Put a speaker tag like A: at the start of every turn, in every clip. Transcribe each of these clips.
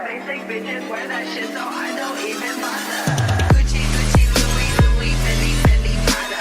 A: Basic bitches wear that shit, so I don't even bother. Gucci, Gucci, Louis, Louis, Fendi, Fendi, Prada.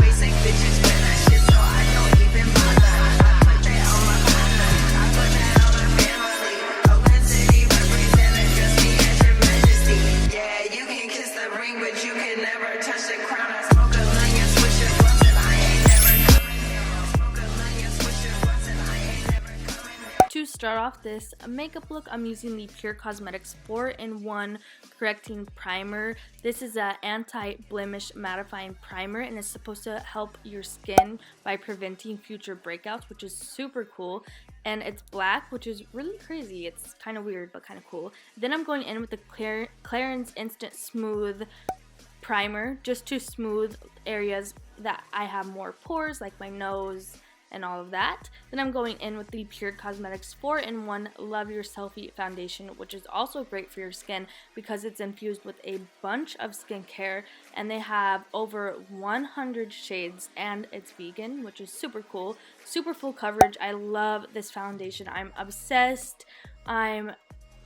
A: Basic bitches wear that shit, so I don't even bother. I put that on my partner, I put that on my family. Oakland City representing just me as your majesty. Yeah, you can kiss the ring, but you can never touch the crown. I smoke a million swisher blunts and I ain't never coming down. Smoke a million swisher blunts and I ain't never coming down.
B: To start off this makeup look, I'm using the Pure Cosmetics 4-in-1 Correcting Primer. This is an anti-blemish mattifying primer and it's supposed to help your skin by preventing future breakouts, which is super cool. And it's black, which is really crazy. It's kind of weird, but kind of cool. Then I'm going in with the Clarins Instant Smooth Primer, just to smooth areas that I have more pores, like my nose and all of that. Then I'm going in with the Pure Cosmetics 4-in-1 Love Your Selfie Foundation, which is also great for your skin because it's infused with a bunch of skincare and they have over 100 shades and it's vegan, which is super cool. Super full coverage. I love this foundation. I'm obsessed. I'm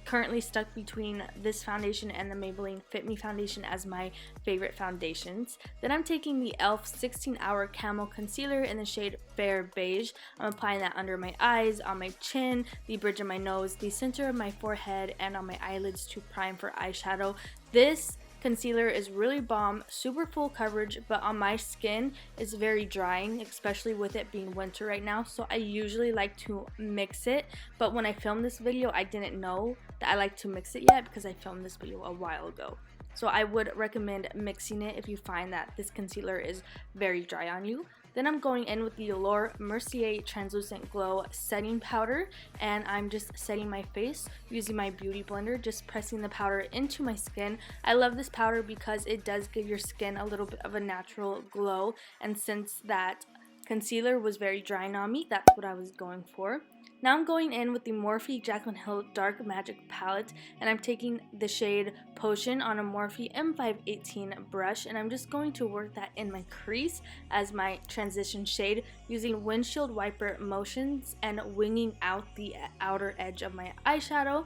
B: currently stuck between this foundation and the Maybelline Fit Me foundation as my favorite foundations. Then I'm taking the e.l.f. 16-Hour Camo Concealer in the shade Fair Beige. I'm applying that under my eyes, on my chin, the bridge of my nose, the center of my forehead, and on my eyelids to prime for eyeshadow. This concealer is really bomb, super full coverage, but on my skin it's very drying, especially with it being winter right now, so I usually like to mix it, but when I filmed this video I didn't know that I like to mix it yet because I filmed this video a while ago. So I would recommend mixing it if you find that this concealer is very dry on you. Then I'm going in with the Allure Mercier Translucent Glow Setting Powder, and I'm just setting my face using my beauty blender, just pressing the powder into my skin. I love this powder because it does give your skin a little bit of a natural glow, and since that concealer was very drying on me, that's what I was going for. Now I'm going in with the Morphe Jaclyn Hill Dark Magic Palette, and I'm taking the shade Potion on a Morphe M518 brush, and I'm just going to work that in my crease as my transition shade using windshield wiper motions and winging out the outer edge of my eyeshadow.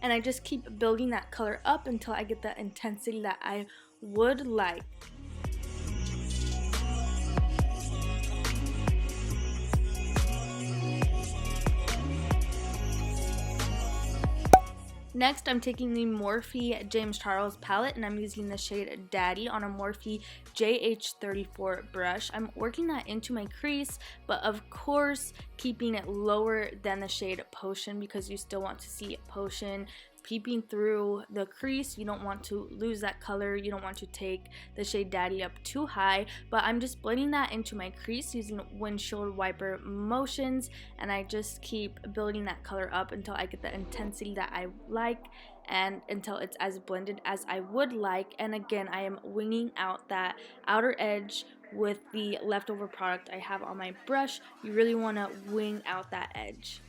B: And I just keep building that color up until I get the intensity that I would like. Next, I'm taking the Morphe James Charles palette and I'm using the shade Daddy on a Morphe JH34 brush. I'm working that into my crease, but of course keeping it lower than the shade Potion because you still want to see Potion peeping through the crease. You don't want to lose that color. You don't want to take the shade Daddy up too high, but I'm just blending that into my crease using windshield wiper motions, and I just keep building that color up until I get the intensity that I like and until it's as blended as I would like. And again, I am winging out that outer edge with the leftover product I have on my brush. You really want to wing out that edge.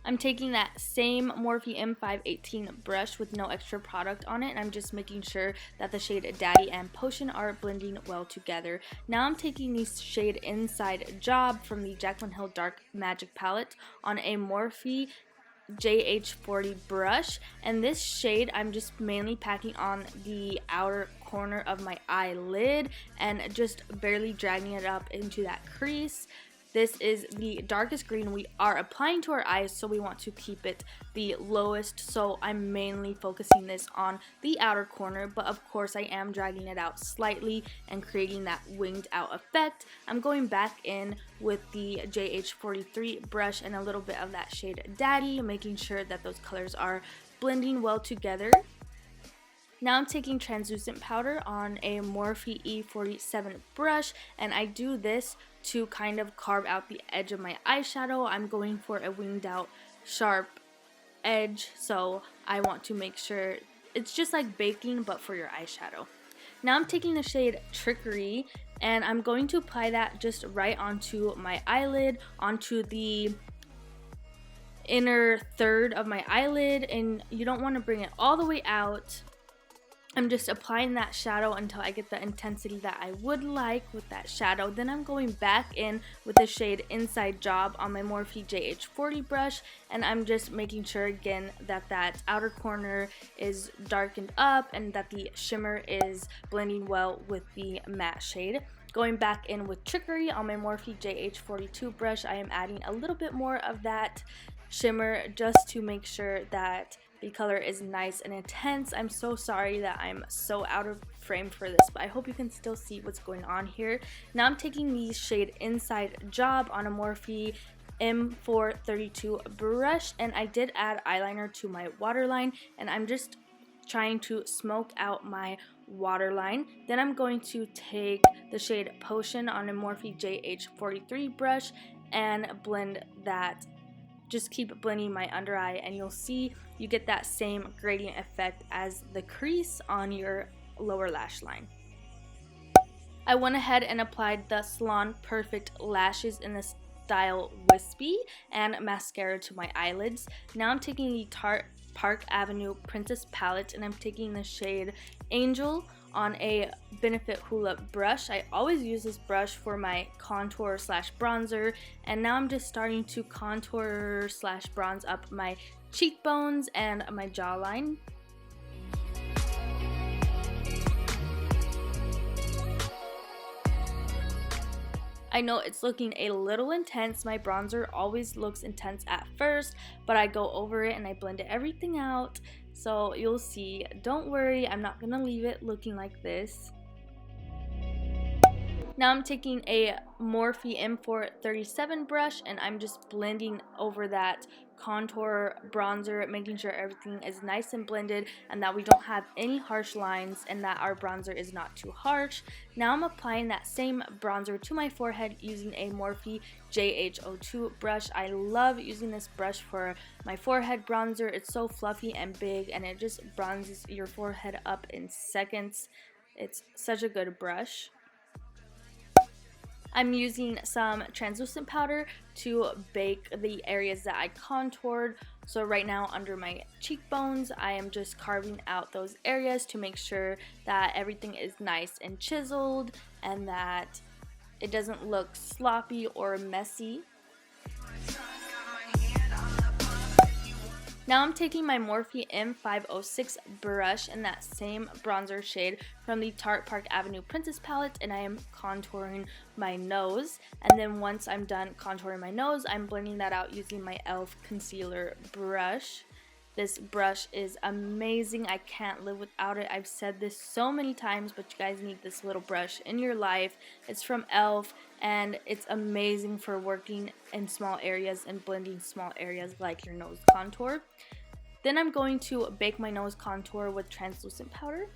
B: I'm taking that same Morphe M518 brush with no extra product on it, and I'm just making sure that the shade Daddy and Potion are blending well together. Now I'm taking the shade Inside Job from the Jaclyn Hill Dark Magic Palette on a Morphe JH40 brush, and this shade I'm just mainly packing on the outer corner of my eyelid and just barely dragging it up into that crease. This is the darkest green we are applying to our eyes, so we want to keep it the lowest, so I'm mainly focusing this on the outer corner, but of course I am dragging it out slightly and creating that winged out effect. I'm going back in with the JH43 brush and a little bit of that shade Daddy, making sure that those colors are blending well together. Now I'm taking translucent powder on a Morphe E47 brush, and I do this to kind of carve out the edge of my eyeshadow. I'm going for a winged out sharp edge, so I want to make sure it's just like baking but for your eyeshadow. Now I'm taking the shade Trickery, and I'm going to apply that just right onto my eyelid, onto the inner third of my eyelid, and you don't want to bring it all the way out. I'm just applying that shadow until I get the intensity that I would like with that shadow. Then I'm going back in with the shade Inside Job on my Morphe JH40 brush, and I'm just making sure again that that outer corner is darkened up and that the shimmer is blending well with the matte shade. Going back in with Trickery on my Morphe JH42 brush, I am adding a little bit more of that shimmer just to make sure that the color is nice and intense. I'm so sorry that I'm so out of frame for this, but I hope you can still see what's going on here. Now I'm taking the shade Inside Job on a Morphe M432 brush, and I did add eyeliner to my waterline, and I'm just trying to smoke out my waterline. Then I'm going to take the shade Potion on a Morphe JH43 brush and blend that. Just keep blending my under eye, and you'll see you get that same gradient effect as the crease on your lower lash line. I went ahead and applied the Salon Perfect lashes in the style Wispy and mascara to my eyelids. Now I'm taking the Tarte Park Avenue Princess palette, and I'm taking the shade Angel on a Benefit Hula brush. I always use this brush for my contour slash bronzer, and now I'm just starting to contour slash bronze up my cheekbones and my jawline. I know it's looking a little intense. My bronzer always looks intense at first, but I go over it and I blend everything out. So you'll see. Don't worry, I'm not gonna leave it looking like this. Now I'm taking a Morphe M437 brush, and I'm just blending over that contour bronzer, making sure everything is nice and blended and that we don't have any harsh lines and that our bronzer is not too harsh. Now I'm applying that same bronzer to my forehead using a Morphe JH02 brush. I love using this brush for my forehead bronzer. It's so fluffy and big, and it just bronzes your forehead up in seconds. It's such a good brush. I'm using some translucent powder to bake the areas that I contoured. So right now under my cheekbones, I am just carving out those areas to make sure that everything is nice and chiseled and that it doesn't look sloppy or messy. Now I'm taking my Morphe M506 brush in that same bronzer shade from the Tarte Park Avenue Princess palette, and I am contouring my nose. And then once I'm done contouring my nose, I'm blending that out using my e.l.f. concealer brush. This brush is amazing. I can't live without it. I've said this so many times, but you guys need this little brush in your life. It's from e.l.f. and it's amazing for working in small areas and blending small areas like your nose contour. Then I'm going to bake my nose contour with translucent powder.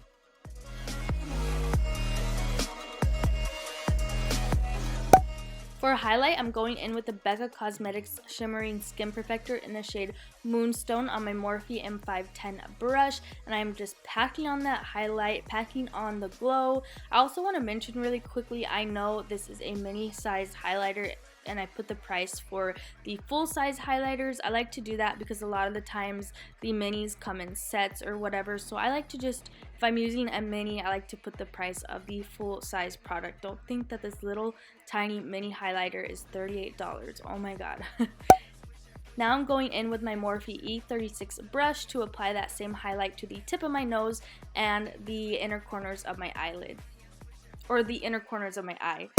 B: For a highlight, I'm going in with the Becca Cosmetics Shimmering Skin Perfector in the shade Moonstone on my Morphe M510 brush, and I'm just packing on that highlight, packing on the glow. I also want to mention really quickly, I know this is a mini size highlighter and I put the price for the full size highlighters. I like to do that because a lot of the times the minis come in sets or whatever, so I like to just, if I'm using a mini, I like to put the price of the full size product. Don't think that this little tiny mini highlighter is $38. Oh my god. Now I'm going in with my Morphe E36 brush to apply that same highlight to the tip of my nose and the inner corners of my eyelid, or the inner corners of my eye.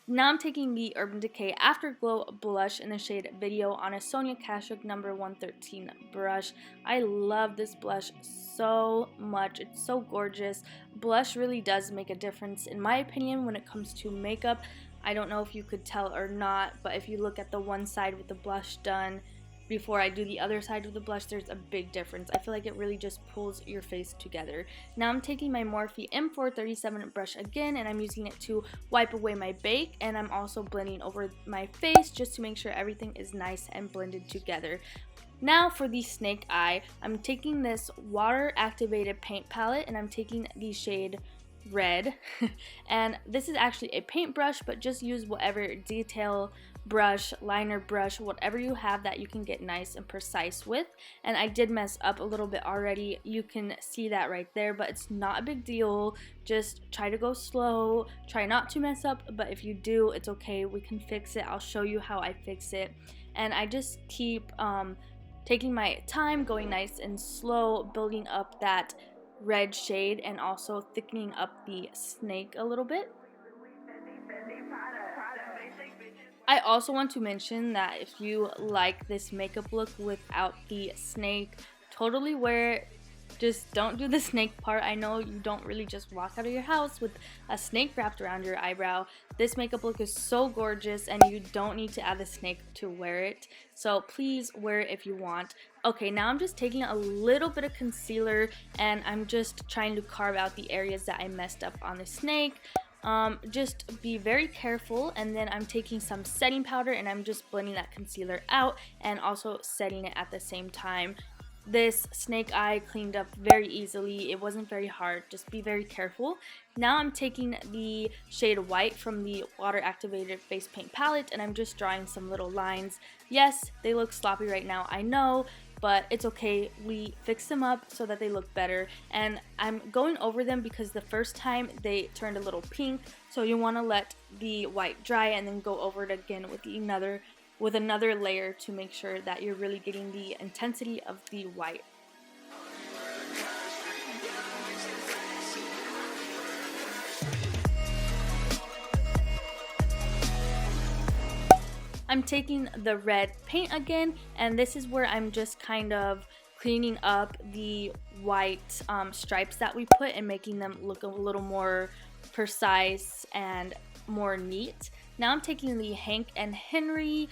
B: Now I'm taking the Urban Decay Afterglow blush in the shade Video on a Sonia Kasuck number 113 brush. I love this blush so much. It's so gorgeous. Blush really does make a difference in my opinion when it comes to makeup. I don't know if you could tell or not, but if you look at the one side with the blush done before I do the other side with the blush, there's a big difference. I feel like it really just pulls your face together. Now I'm taking my Morphe M437 brush again, and I'm using it to wipe away my bake, and I'm also blending over my face just to make sure everything is nice and blended together. Now for the snake eye, I'm taking this water activated paint palette, and I'm taking the shade red. And this is actually a paintbrush, but just use whatever detail brush, liner brush, whatever you have that you can get nice and precise with. And I did mess up a little bit already. You can see that right there, but it's not a big deal. Just try to go slow, try not to mess up, but if you do, it's okay, we can fix it. I'll show you how I fix it. And I just keep taking my time, going nice and slow, building up that red shade and also thickening up the snake a little bit. I also want to mention that if you like this makeup look without the snake, totally wear it. Just don't do the snake part. I know you don't really just walk out of your house with a snake wrapped around your eyebrow. This makeup look is so gorgeous and you don't need to add the snake to wear it. So please wear it if you want. Okay, now I'm just taking a little bit of concealer and I'm just trying to carve out the areas that I messed up on the snake. Just be very careful, and then I'm taking some setting powder and I'm just blending that concealer out and also setting it at the same time. This snake eye cleaned up very easily. It wasn't very hard. Just be very careful. Now I'm taking the shade White from the water activated face paint palette and I'm just drawing some little lines. Yes, they look sloppy right now, I know, but it's okay. We fix them up so that they look better, and I'm going over them because the first time they turned a little pink, so you want to let the white dry and then go over it again with another layer to make sure that you're really getting the intensity of the white. I'm taking the red paint again, and this is where I'm just kind of cleaning up the white stripes that we put and making them look a little more precise and more neat. Now I'm taking the Hank and Henry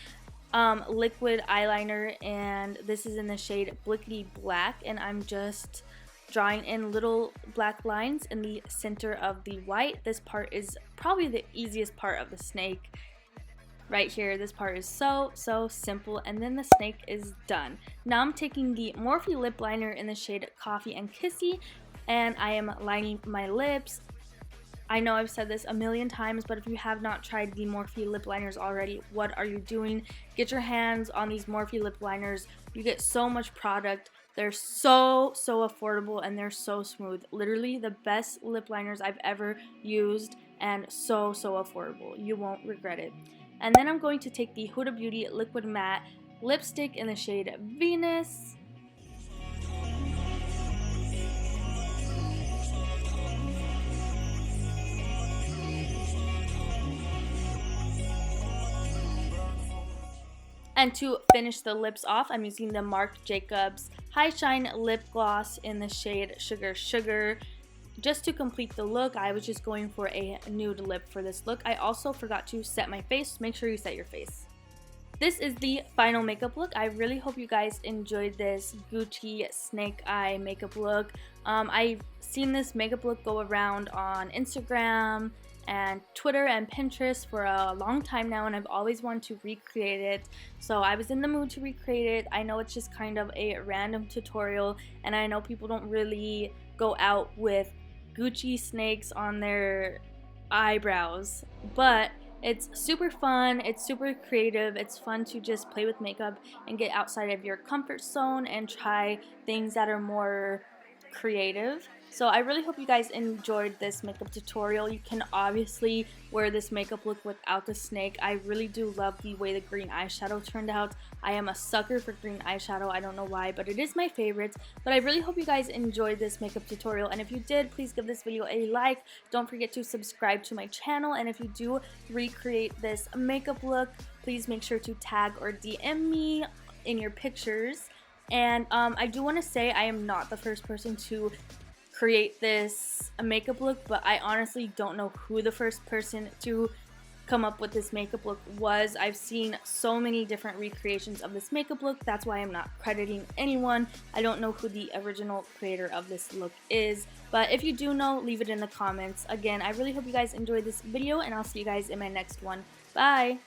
B: liquid eyeliner, and this is in the shade Blickily Black, and I'm just drawing in little black lines in the center of the white. This part is probably the easiest part of the snake. Right here, this part is so simple, and then the snake is done. Now I'm taking the Morphe Lip Liner in the shade Coffee and Kissy, and I am lining my lips. I know I've said this a million times, but if you have not tried the Morphe lip liners already, what are you doing? Get your hands on these Morphe lip liners. You get so much product. They're so affordable and they're so smooth. Literally the best lip liners I've ever used, and so affordable. You won't regret it. And then I'm going to take the Huda Beauty Liquid Matte Lipstick in the shade Venus. And to finish the lips off, I'm using the Marc Jacobs High Shine Lip Gloss in the shade Sugar Sugar. Just to complete the look, I was just going for a nude lip for this look. I also forgot to set my face. Make sure you set your face. This is the final makeup look. I really hope you guys enjoyed this Gucci snake eye makeup look. I've seen this makeup look go around on Instagram and Twitter and Pinterest for a long time now, and I've always wanted to recreate it. So I was in the mood to recreate it. I know it's just kind of a random tutorial, and I know people don't really go out with Gucci snakes on their eyebrows, but it's super fun, it's super creative, it's fun to just play with makeup and get outside of your comfort zone and try things that are more creative. So I really hope you guys enjoyed this makeup tutorial. You can obviously wear this makeup look without the snake. I really do love the way the green eyeshadow turned out. I am a sucker for green eyeshadow. I don't know why, but it is my favorite. But I really hope you guys enjoyed this makeup tutorial, and if you did, please give this video a like. Don't forget to subscribe to my channel, and if you do recreate this makeup look, please make sure to tag or DM me in your pictures. And I do want to say I am not the first person to create this makeup look, but I honestly don't know who the first person to come up with this makeup look was. I've seen so many different recreations of this makeup look. That's why I'm not crediting anyone. I don't know who the original creator of this look is, but if you do know, leave it in the comments. Again, I really hope you guys enjoyed this video, and I'll see you guys in my next one. Bye!